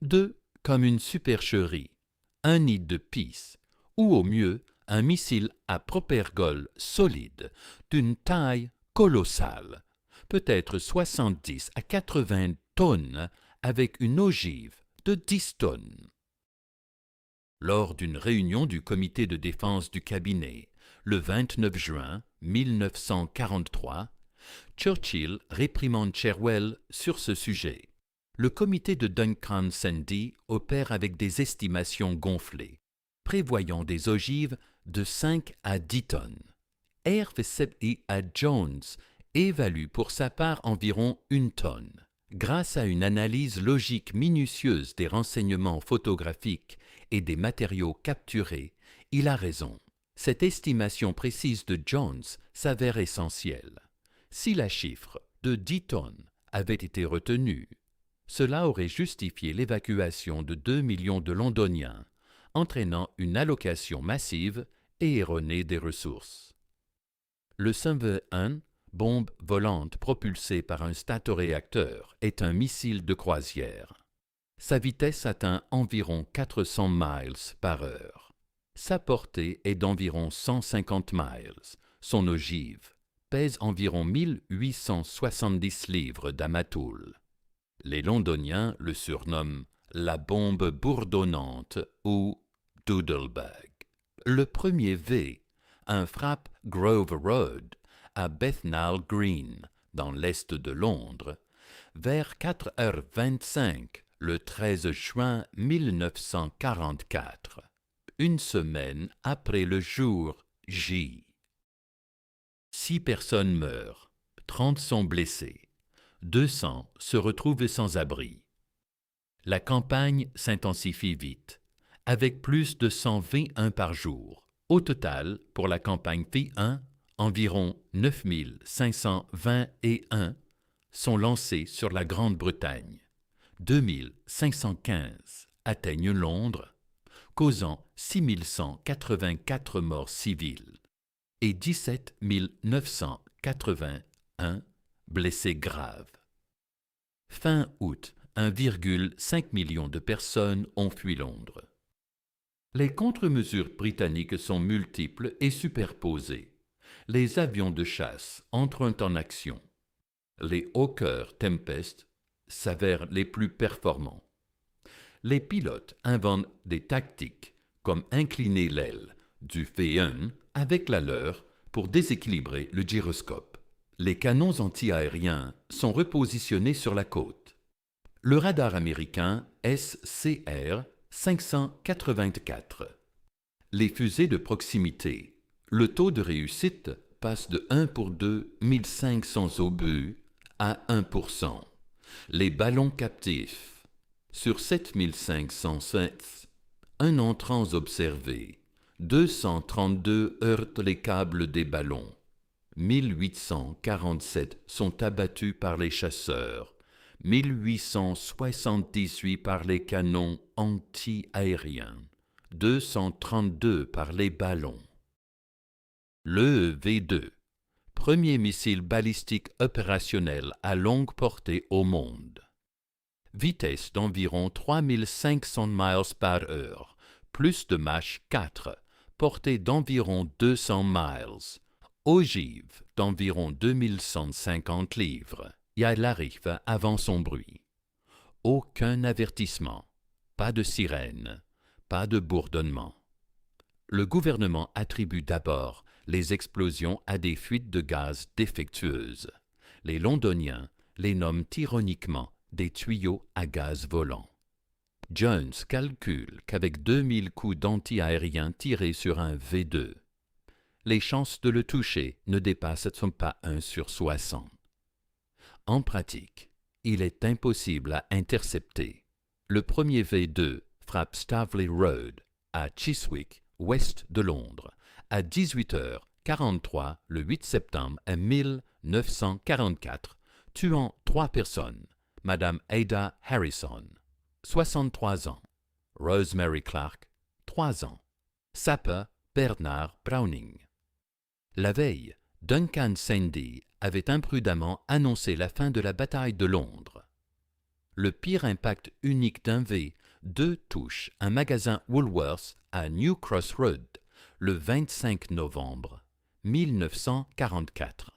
2 comme une supercherie, un nid de pisse, ou au mieux un missile à propergol solide d'une taille colossale, peut-être 70 à 80 tonnes avec une ogive de 10 tonnes. Lors d'une réunion du comité de défense du cabinet, le 29 juin 1943, Churchill réprimande Cherwell sur ce sujet. Le comité de Duncan-Sandy opère avec des estimations gonflées, prévoyant des ogives de 5 à 10 tonnes. R. A. Jones évalue pour sa part environ 1 tonne. Grâce à une analyse logique minutieuse des renseignements photographiques et des matériaux capturés, il a raison. Cette estimation précise de Jones s'avère essentielle. Si la chiffre de 10 tonnes avait été retenue, cela aurait justifié l'évacuation de 2 millions de Londoniens, entraînant une allocation massive et erronée des ressources. Le Sunway 1, bombe volante propulsée par un statoréacteur, est un missile de croisière. Sa vitesse atteint environ 400 miles par heure. Sa portée est d'environ 150 miles. Son ogive pèse environ 1870 livres d'amatoul. Les Londoniens le surnomment la bombe bourdonnante ou Doodlebug. Le premier V, un frappe Grove Road à Bethnal Green, dans l'est de Londres, vers 4h25 le 13 juin 1944, une semaine après le jour J. 6 personnes meurent, 30 sont blessées, 200 se retrouvent sans abri. La campagne s'intensifie vite, avec plus de 121 par jour. Au total, pour la campagne V1, environ 9521 sont lancés sur la Grande-Bretagne. 2515 atteignent Londres, causant 6184 morts civiles et 17 981 blessés graves. Fin août, 1,5 million de personnes ont fui Londres. Les contre-mesures britanniques sont multiples et superposées. Les avions de chasse entrent en action. Les Hawker Tempest s'avèrent les plus performants. Les pilotes inventent des tactiques comme incliner l'aile du V1 avec la leur pour déséquilibrer le gyroscope. Les canons anti-aériens sont repositionnés sur la côte. Le radar américain SCR 584. Les fusées de proximité. Le taux de réussite passe de 1 pour 2 1500 obus à 1%. Les ballons captifs. Sur 7507, un entrant observé. 232 heurtent les câbles des ballons. 1847 sont abattus par les chasseurs. 1878 par les canons anti-aériens. 232 par les ballons. Le V2, premier missile balistique opérationnel à longue portée au monde. Vitesse d'environ 3500 miles par heure, plus de Mach 4, portée d'environ 200 miles, ogive d'environ 2150 livres. Il arrive avant son bruit. Aucun avertissement, pas de sirène, pas de bourdonnement. Le gouvernement attribue d'abord les explosions à des fuites de gaz défectueuses. Les Londoniens les nomment ironiquement des tuyaux à gaz volant. Jones calcule qu'avec 2000 coups d'anti-aériens tirés sur un V2, les chances de le toucher ne dépassent pas 1 sur 60. En pratique, il est impossible à intercepter. Le premier V2 frappe Staveley Road à Chiswick, ouest de Londres, à 18h43 le 8 septembre 1944, tuant 3 personnes. Madame Ada Harrison, 63 ans. Rosemary Clark, 3 ans. Sapper Bernard Browning. La veille, Duncan Sandy avait imprudemment annoncé la fin de la bataille de Londres. Le pire impact unique d'un V2 touche un magasin Woolworths à New Cross Road le 25 novembre 1944.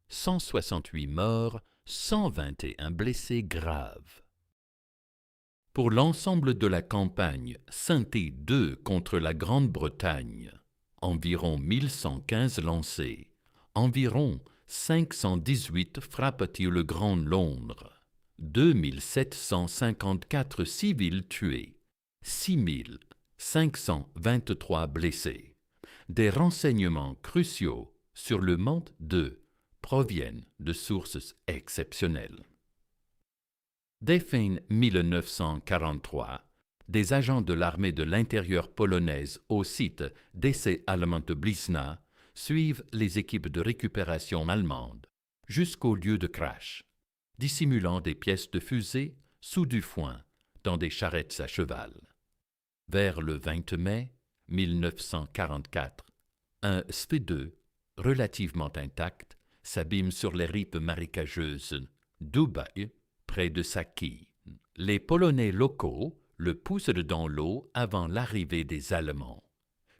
168 morts, 121 blessés graves. Pour l'ensemble de la campagne Sainté-II contre la Grande-Bretagne, environ 1115 lancés, environ 518 frappes le Grand Londres, 2754 civils tués, 6523 blessés. Des renseignements cruciaux sur le Mont 2 proviennent de sources exceptionnelles. Dès fin 1943, des agents de l'armée de l'intérieur polonaise au site d'essai allemand de Blizna suivent les équipes de récupération allemandes jusqu'au lieu de crash, dissimulant des pièces de fusée sous du foin dans des charrettes à cheval. Vers le 20 mai 1944, un SV2 relativement intact s'abîme sur les rives marécageuses d'Ubaj, près de Saki. Les Polonais locaux le poussent dans l'eau avant l'arrivée des Allemands,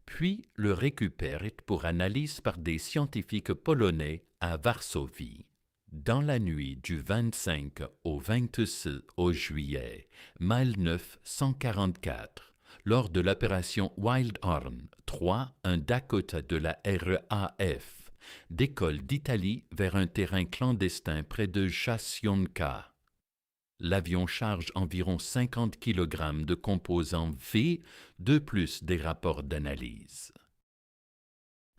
puis le récupèrent pour analyse par des scientifiques polonais à Varsovie. Dans la nuit du 25 au 26 juillet 1944, lors de l'opération Wild Horn 3, un Dakota de la RAF décolle d'Italie vers un terrain clandestin près de Jasionka. L'avion charge environ 50 kg de composants V, de plus des rapports d'analyse.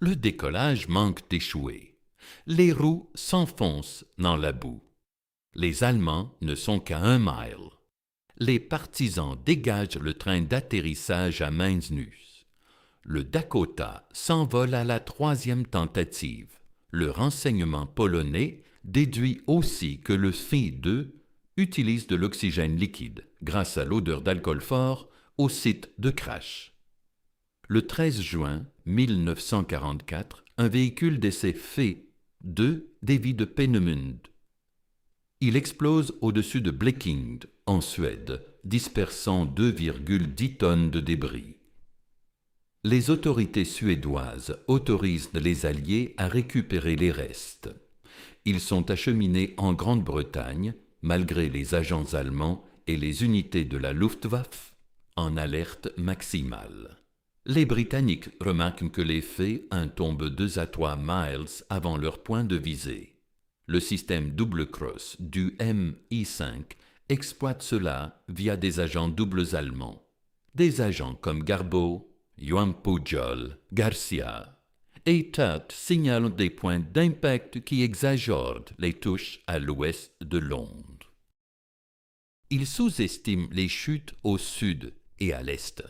Le décollage manque d'échouer. Les roues s'enfoncent dans la boue. Les Allemands ne sont qu'à 1 mile. Les partisans dégagent le train d'atterrissage à mains nues. Le Dakota s'envole à la 3e tentative. Le renseignement polonais déduit aussi que le SV2 utilise de l'oxygène liquide grâce à l'odeur d'alcool fort au site de crash. Le 13 juin 1944, un véhicule d'essai SV2 dévie de Peenemünde. Il explose au-dessus de Blekinge, en Suède, dispersant 2,10 tonnes de débris. Les autorités suédoises autorisent les Alliés à récupérer les restes. Ils sont acheminés en Grande-Bretagne, malgré les agents allemands et les unités de la Luftwaffe, en alerte maximale. Les Britanniques remarquent que les faits tombent 2 à 3 miles avant leur point de visée. Le système double cross du MI5 exploite cela via des agents doubles allemands. Des agents comme Garbo, Johan Pujol, Garcia et Tutt signalent des points d'impact qui exagèrent les touches à l'ouest de Londres. Ils sous-estiment les chutes au sud et à l'est,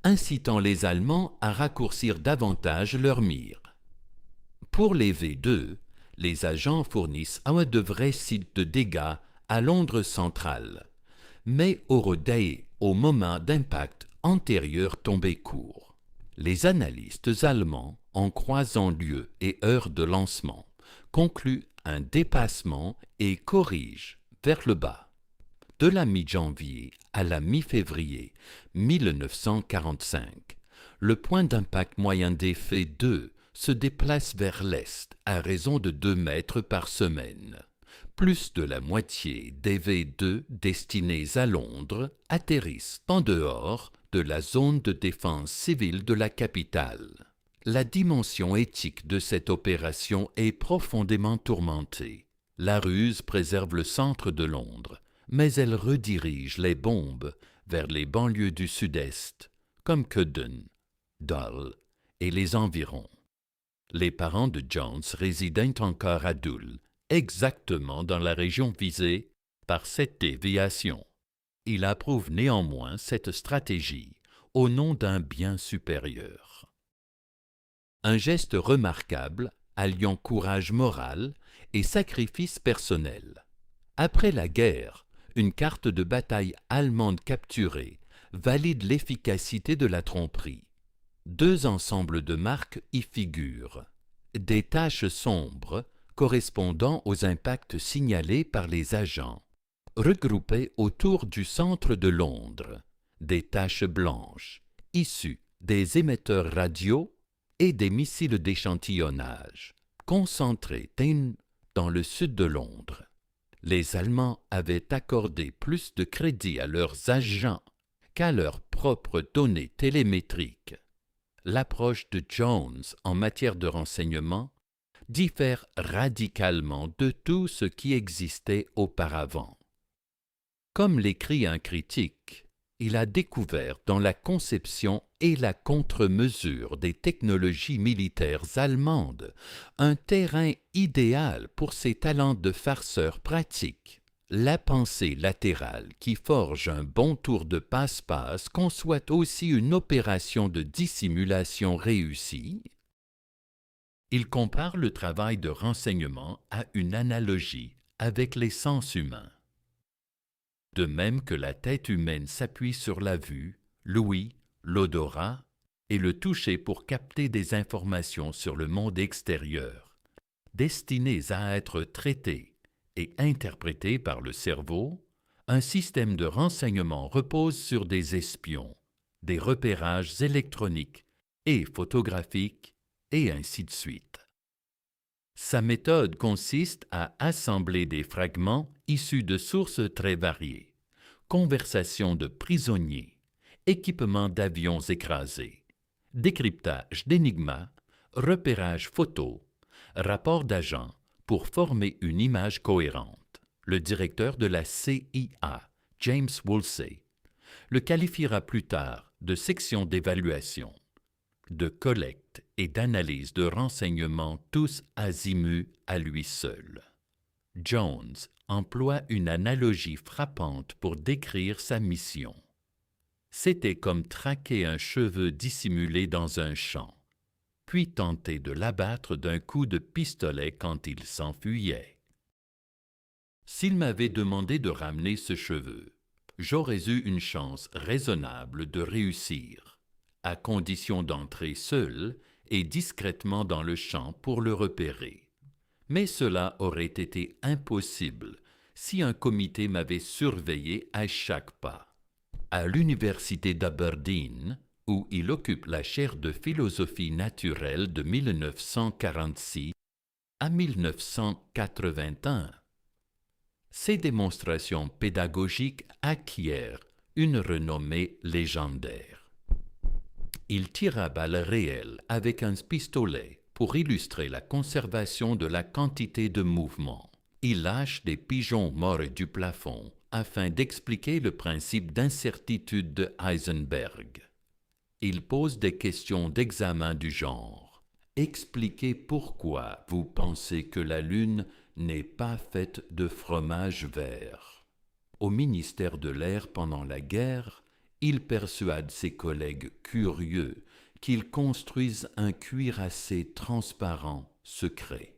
incitant les Allemands à raccourcir davantage leur mire. Pour les V2, les agents fournissent de vrais sites de dégâts à Londres centrale, mais auraient au moment d'impact antérieur tombé court. Les analystes allemands, en croisant lieu et heure de lancement, concluent un dépassement et corrigent vers le bas. De la mi-janvier à la mi-février 1945, le point d'impact moyen des V2 se déplace vers l'est à raison de 2 mètres par semaine. Plus de la moitié des V2 destinés à Londres atterrissent en dehors de la zone de défense civile de la capitale. La dimension éthique de cette opération est profondément tourmentée. La ruse préserve le centre de Londres, mais elle redirige les bombes vers les banlieues du sud-est, comme Cudden, Dull et les environs. Les parents de Jones résident encore à Dull, exactement dans la région visée par cette déviation. Il approuve néanmoins cette stratégie au nom d'un bien supérieur. Un geste remarquable alliant courage moral et sacrifice personnel. Après la guerre, une carte de bataille allemande capturée valide l'efficacité de la tromperie. 2 ensembles de marques y figurent. Des taches sombres correspondant aux impacts signalés par les agents, regroupées autour du centre de Londres, des taches blanches, issues des émetteurs radio et des missiles d'échantillonnage, concentrés dans le sud de Londres. Les Allemands avaient accordé plus de crédit à leurs agents qu'à leurs propres données télémétriques. L'approche de Jones en matière de renseignement diffère radicalement de tout ce qui existait auparavant. Comme l'écrit un critique, il a découvert dans la conception et la contre-mesure des technologies militaires allemandes un terrain idéal pour ses talents de farceur pratique. La pensée latérale qui forge un bon tour de passe-passe conçoit aussi une opération de dissimulation réussie. Il compare le travail de renseignement à une analogie avec les sens humains. De même que la tête humaine s'appuie sur la vue, l'ouïe, l'odorat et le toucher pour capter des informations sur le monde extérieur, destinées à être traitées et interprétées par le cerveau, un système de renseignement repose sur des espions, des repérages électroniques et photographiques, et ainsi de suite. Sa méthode consiste à assembler des fragments issus de sources très variées, conversations de prisonniers, équipements d'avions écrasés, décryptage d'énigmas, repérage photo, rapports d'agents pour former une image cohérente. Le directeur de la CIA, James Woolsey, le qualifiera plus tard de section d'évaluation, de collecte et d'analyse de renseignements tous azimuts à lui seul. Jones emploie une analogie frappante pour décrire sa mission. C'était comme traquer un cheveu dissimulé dans un champ, puis tenter de l'abattre d'un coup de pistolet quand il s'enfuyait. S'il m'avait demandé de ramener ce cheveu, j'aurais eu une chance raisonnable de réussir, à condition d'entrer seul et discrètement dans le champ pour le repérer. Mais cela aurait été impossible si un comité m'avait surveillé à chaque pas. À l'université d'Aberdeen, où il occupe la chaire de philosophie naturelle de 1946 à 1981, ses démonstrations pédagogiques acquièrent une renommée légendaire. Il tire à balles réelles avec un pistolet pour illustrer la conservation de la quantité de mouvement. Il lâche des pigeons morts du plafond afin d'expliquer le principe d'incertitude de Heisenberg. Il pose des questions d'examen du genre. Expliquez pourquoi vous pensez que la Lune n'est pas faite de fromage vert. Au ministère de l'Air pendant la guerre, il persuade ses collègues curieux qu'ils construisent un cuirassé transparent secret.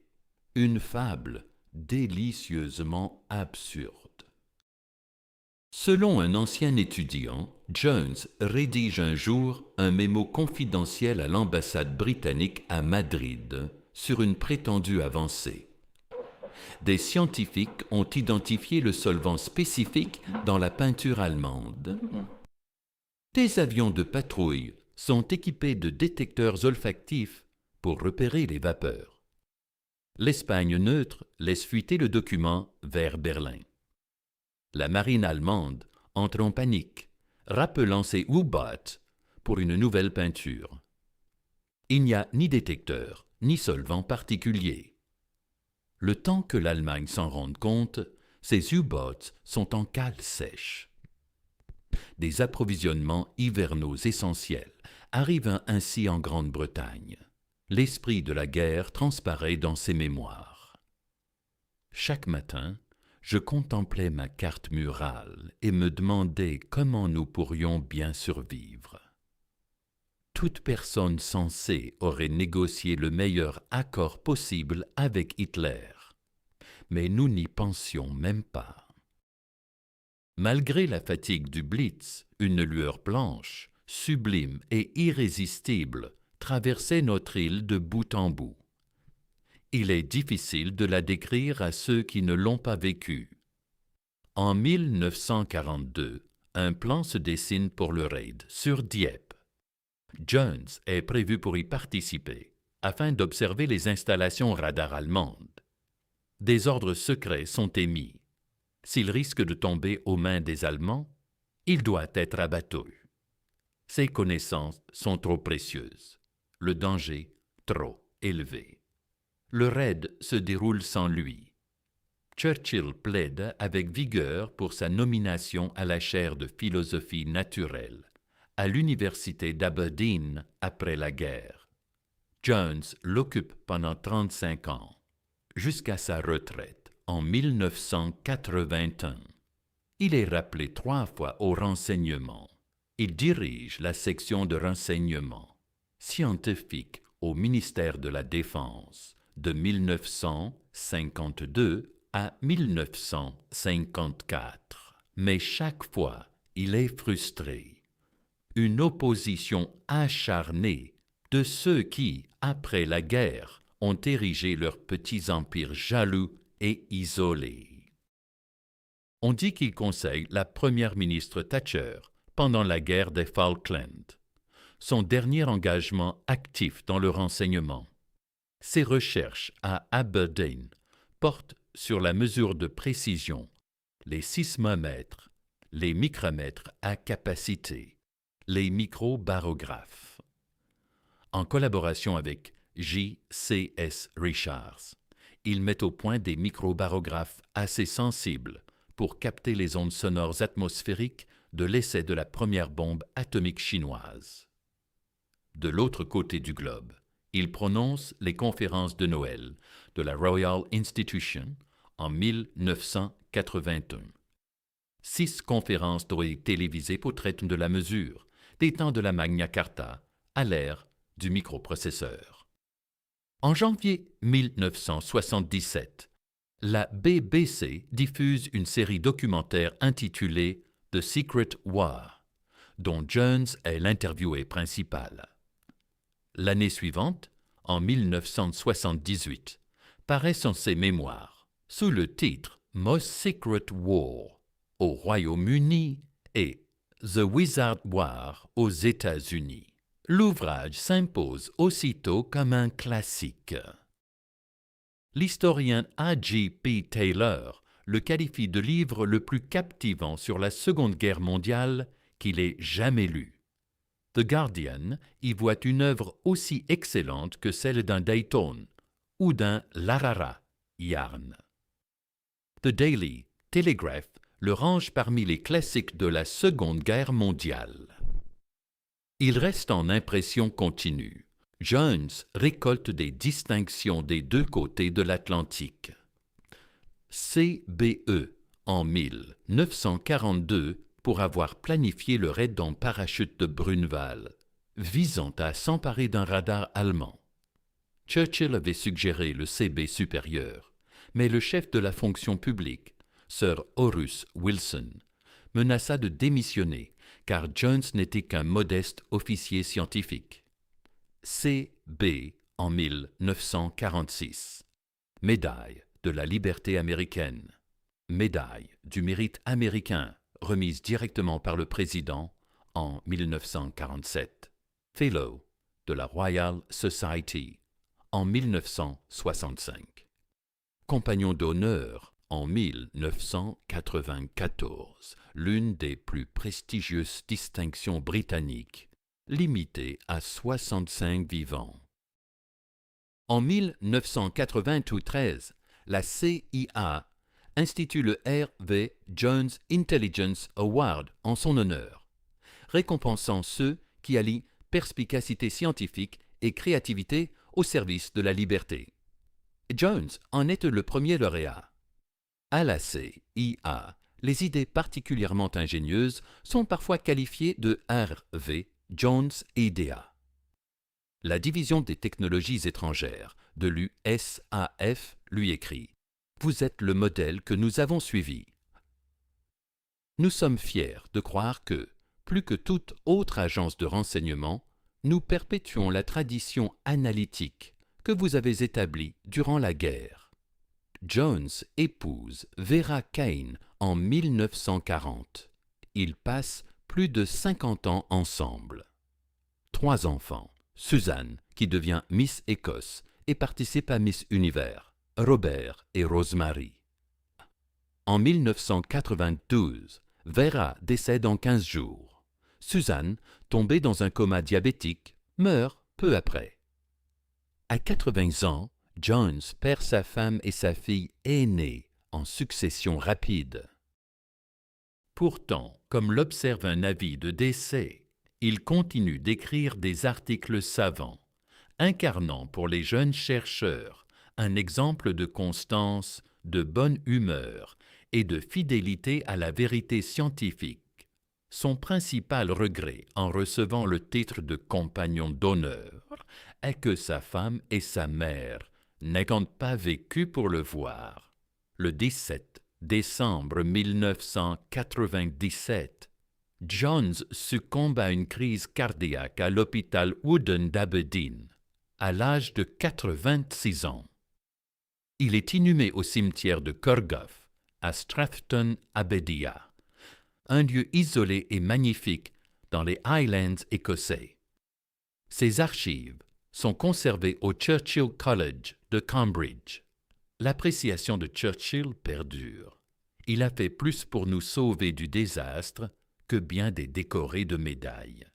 Une fable délicieusement absurde. Selon un ancien étudiant, Jones rédige un jour un mémo confidentiel à l'ambassade britannique à Madrid sur une prétendue avancée. Des scientifiques ont identifié le solvant spécifique dans la peinture allemande. Des avions de patrouille sont équipés de détecteurs olfactifs pour repérer les vapeurs. L'Espagne neutre laisse fuiter le document vers Berlin. La marine allemande entre en panique, rappelant ses U-boats pour une nouvelle peinture. Il n'y a ni détecteur, ni solvant particulier. Le temps que l'Allemagne s'en rende compte, ces U-boats sont en cale sèche. Des approvisionnements hivernaux essentiels arrivent ainsi en Grande-Bretagne. L'esprit de la guerre transparaît dans ses mémoires. Chaque matin, je contemplais ma carte murale et me demandais comment nous pourrions bien survivre. Toute personne sensée aurait négocié le meilleur accord possible avec Hitler, mais nous n'y pensions même pas. Malgré la fatigue du Blitz, une lueur blanche, sublime et irrésistible, traversait notre île de bout en bout. Il est difficile de la décrire à ceux qui ne l'ont pas vécue. En 1942, un plan se dessine pour le raid sur Dieppe. Jones est prévu pour y participer, afin d'observer les installations radar allemandes. Des ordres secrets sont émis. S'il risque de tomber aux mains des Allemands, il doit être abattu. Ses connaissances sont trop précieuses, le danger trop élevé. Le raid se déroule sans lui. Churchill plaide avec vigueur pour sa nomination à la chaire de philosophie naturelle à l'université d'Aberdeen après la guerre. Jones l'occupe pendant 35 ans, jusqu'à sa retraite en 1981. Il est rappelé 3 fois au renseignement. Il dirige la section de renseignement scientifique au ministère de la Défense de 1952 à 1954. Mais chaque fois, il est frustré. Une opposition acharnée de ceux qui, après la guerre, ont érigé leurs petits empires jaloux et isolés. On dit qu'il conseille la première ministre Thatcher pendant la guerre des Falklands, son dernier engagement actif dans le renseignement. Ses recherches à Aberdeen portent sur la mesure de précision, les sismomètres, les micromètres à capacité, les microbarographes. En collaboration avec J.C.S. Richards, il met au point des microbarographes assez sensibles pour capter les ondes sonores atmosphériques de l'essai de la première bombe atomique chinoise. De l'autre côté du globe, il prononce les conférences de Noël de la Royal Institution en 1981. 6 conférences télévisées portraitent de la mesure, des temps de la Magna Carta à l'ère du microprocesseur. En janvier 1977, la BBC diffuse une série documentaire intitulée The Secret War, dont Jones est l'interviewé principal. L'année suivante, en 1978, paraissent ses mémoires, sous le titre Most Secret War au Royaume-Uni et The Wizard War aux États-Unis. L'ouvrage s'impose aussitôt comme un classique. L'historien A.J.P. Taylor le qualifie de livre le plus captivant sur la Seconde Guerre mondiale qu'il ait jamais lu. The Guardian y voit une œuvre aussi excellente que celle d'un Dayton ou d'un Larara Yarn. The Daily Telegraph le range parmi les classiques de la Seconde Guerre mondiale. Il reste en impression continue. Jones récolte des distinctions des 2 côtés de l'Atlantique. CBE en 1942 pour avoir planifié le raid en parachute de Brunwald, visant à s'emparer d'un radar allemand. Churchill avait suggéré le CB supérieur, mais le chef de la fonction publique, Sir Horace Wilson, menaça de démissionner car Jones n'était qu'un modeste officier scientifique. CB en 1946. Médaille de la liberté américaine. Médaille du mérite américain remise directement par le président en 1947. Fellow de la Royal Society en 1965. Compagnon d'honneur en 1994, l'une des plus prestigieuses distinctions britanniques, limitée à 65 vivants. En 1993, la CIA institue le R.V. Jones Intelligence Award en son honneur, récompensant ceux qui allient perspicacité scientifique et créativité au service de la liberté. Jones en est le premier lauréat. À la CIA, les idées particulièrement ingénieuses sont parfois qualifiées de R.V. Jones Idea. La division des technologies étrangères de l'USAF lui écrit « Vous êtes le modèle que nous avons suivi. Nous sommes fiers de croire que, plus que toute autre agence de renseignement, nous perpétuons la tradition analytique que vous avez établie durant la guerre. » Jones épouse Vera Kane en 1940. Ils passent plus de 50 ans ensemble. 3 enfants. Suzanne, qui devient Miss Écosse et participe à Miss Univers. Robert et Rosemary. En 1992, Vera décède en 15 jours. Suzanne, tombée dans un coma diabétique, meurt peu après. À 80 ans, Jones perd sa femme et sa fille aînée en succession rapide. Pourtant, comme l'observe un avis de décès, il continue d'écrire des articles savants, incarnant pour les jeunes chercheurs un exemple de constance, de bonne humeur et de fidélité à la vérité scientifique. Son principal regret en recevant le titre de compagnon d'honneur est que sa femme et sa mère n'ayant pas vécu pour le voir. Le 17 décembre 1997, Jones succombe à une crise cardiaque à l'hôpital Wooden d'Aberdeen, à l'âge de 86 ans. Il est inhumé au cimetière de Corgoff, à Strathton-Abedia, un lieu isolé et magnifique dans les Highlands écossais. Ses archives sont conservées au Churchill College de Cambridge. L'appréciation de Churchill perdure. Il a fait plus pour nous sauver du désastre que bien des décorés de médailles.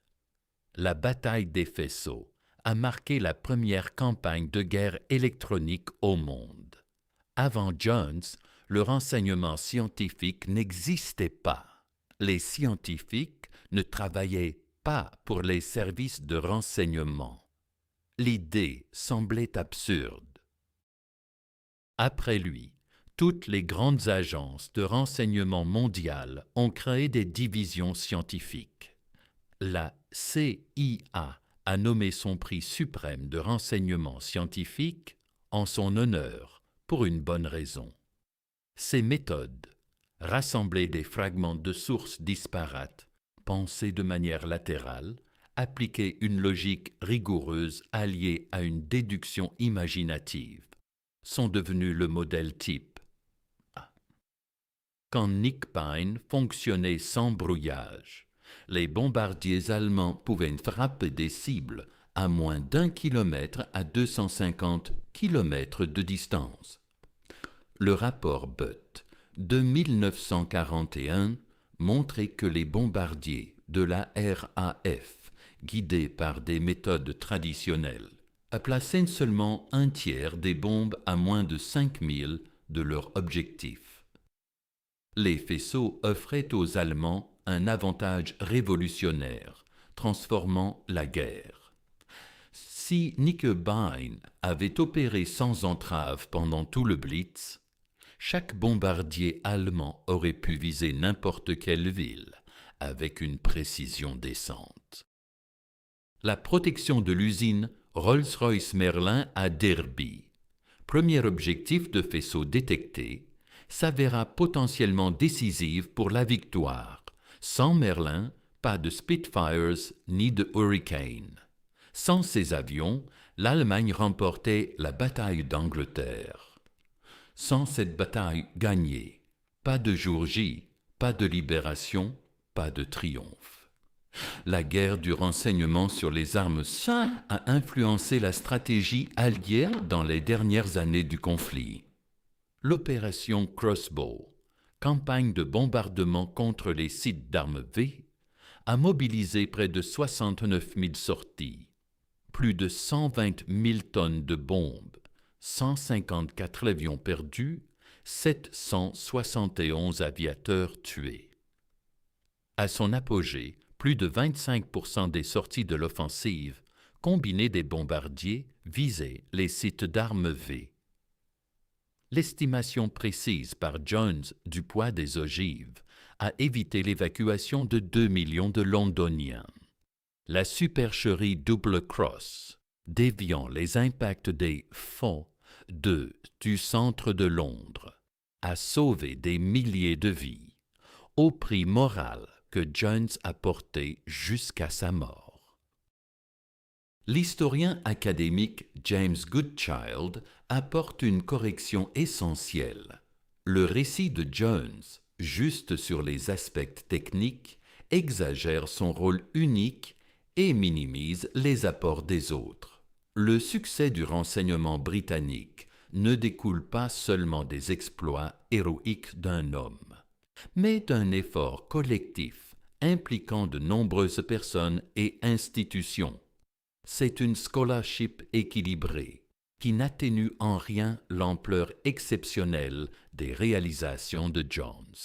La bataille des faisceaux a marqué la première campagne de guerre électronique au monde. Avant Jones, le renseignement scientifique n'existait pas. Les scientifiques ne travaillaient pas pour les services de renseignement. L'idée semblait absurde. Après lui, toutes les grandes agences de renseignement mondiales ont créé des divisions scientifiques. La CIA a nommé son prix suprême de renseignement scientifique en son honneur, pour une bonne raison. Ses méthodes, rassembler des fragments de sources disparates, penser de manière latérale, appliquer une logique rigoureuse alliée à une déduction imaginative, sont devenus le modèle type. Quand Nick Pine fonctionnait sans brouillage, les bombardiers allemands pouvaient frapper des cibles à moins d'1 kilomètre à 250 kilomètres de distance. Le rapport Butt de 1941 montrait que les bombardiers de la RAF, guidés par des méthodes traditionnelles, plaçaient seulement un tiers des bombes à moins de 5000 de leur objectif. Les faisceaux offraient aux Allemands un avantage révolutionnaire, transformant la guerre. Si Knickbein avait opéré sans entrave pendant tout le Blitz, chaque bombardier allemand aurait pu viser n'importe quelle ville avec une précision décente. La protection de l'usine Rolls-Royce Merlin à Derby, premier objectif de faisceau détecté, s'avéra potentiellement décisive pour la victoire. Sans Merlin, pas de Spitfires ni de Hurricane. Sans ces avions, l'Allemagne remportait la bataille d'Angleterre. Sans cette bataille gagnée, pas de jour J, pas de libération, pas de triomphe. La guerre du renseignement sur les armes a influencé la stratégie alliée dans les dernières années du conflit. L'opération Crossbow, campagne de bombardement contre les sites d'armes V, a mobilisé près de 69 000 sorties, plus de 120 000 tonnes de bombes, 154 avions perdus, 771 aviateurs tués. À son apogée, plus de 25% des sorties de l'offensive, combinées des bombardiers, visaient les sites d'armes V. L'estimation précise par Jones du poids des ogives a évité l'évacuation de 2 millions de Londoniens. La supercherie Double Cross, déviant les impacts des fonds du centre de Londres, a sauvé des milliers de vies, au prix moral que Jones a porté jusqu'à sa mort. L'historien académique James Goodchild apporte une correction essentielle. Le récit de Jones, juste sur les aspects techniques, exagère son rôle unique et minimise les apports des autres. Le succès du renseignement britannique ne découle pas seulement des exploits héroïques d'un homme, mais d'un effort collectif impliquant de nombreuses personnes et institutions. C'est une scholarship équilibrée qui n'atténue en rien l'ampleur exceptionnelle des réalisations de Jones,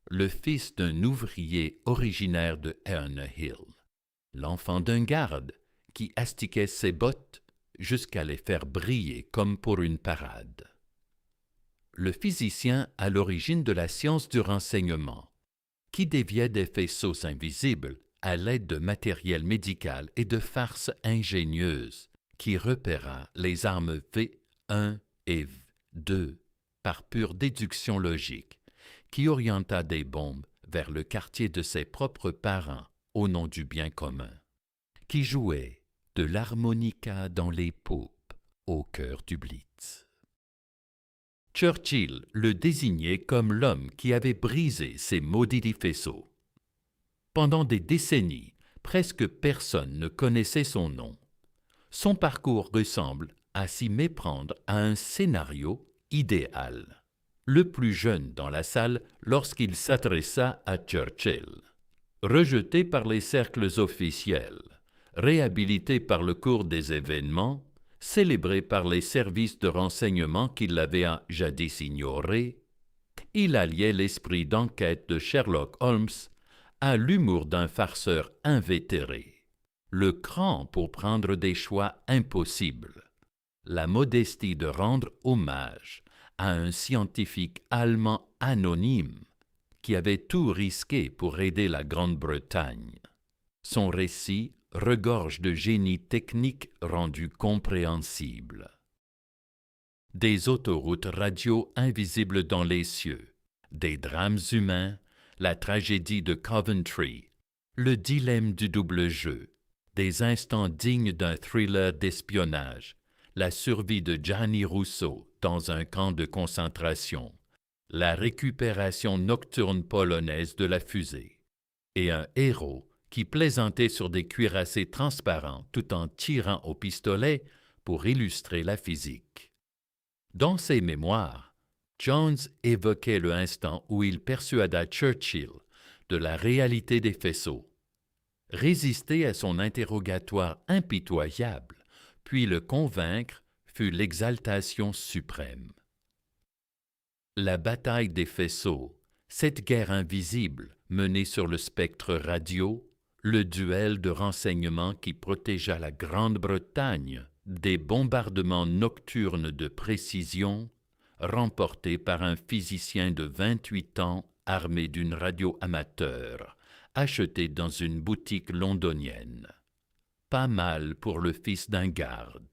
le fils d'un ouvrier originaire de Herne Hill, l'enfant d'un garde qui astiquait ses bottes jusqu'à les faire briller comme pour une parade. Le physicien à l'origine de la science du renseignement, qui déviait des faisceaux invisibles à l'aide de matériel médical et de farces ingénieuses, qui repéra les armes V1 et V2 par pure déduction logique, qui orienta des bombes vers le quartier de ses propres parents au nom du bien commun, qui jouait de l'harmonica dans les poupes au cœur du Blitz. Churchill le désignait comme l'homme qui avait brisé ces maudits faisceaux. Pendant des décennies, presque personne ne connaissait son nom. Son parcours ressemble à s'y méprendre à un scénario idéal. Le plus jeune dans la salle lorsqu'il s'adressa à Churchill. Rejeté par les cercles officiels, réhabilité par le cours des événements, célébré par les services de renseignement qui l'avaient jadis ignoré, il alliait l'esprit d'enquête de Sherlock Holmes à l'humour d'un farceur invétéré, le cran pour prendre des choix impossibles, la modestie de rendre hommage à un scientifique allemand anonyme qui avait tout risqué pour aider la Grande-Bretagne. Son récit regorge de génie technique rendu compréhensible. Des autoroutes radio invisibles dans les cieux, des drames humains, la tragédie de Coventry, le dilemme du double jeu, des instants dignes d'un thriller d'espionnage, la survie de Gianni Rousseau dans un camp de concentration, la récupération nocturne polonaise de la fusée, et un héros qui plaisantait sur des cuirassés transparents tout en tirant au pistolet pour illustrer la physique. Dans ses mémoires, Jones évoquait le instant où il persuada Churchill de la réalité des faisceaux. Résister à son interrogatoire impitoyable, puis le convaincre, fut l'exaltation suprême. La bataille des faisceaux, cette guerre invisible menée sur le spectre radio, le duel de renseignement qui protégea la Grande-Bretagne des bombardements nocturnes de précision remportés par un physicien de 28 ans armé d'une radio amateur, achetée dans une boutique londonienne. Pas mal pour le fils d'un garde.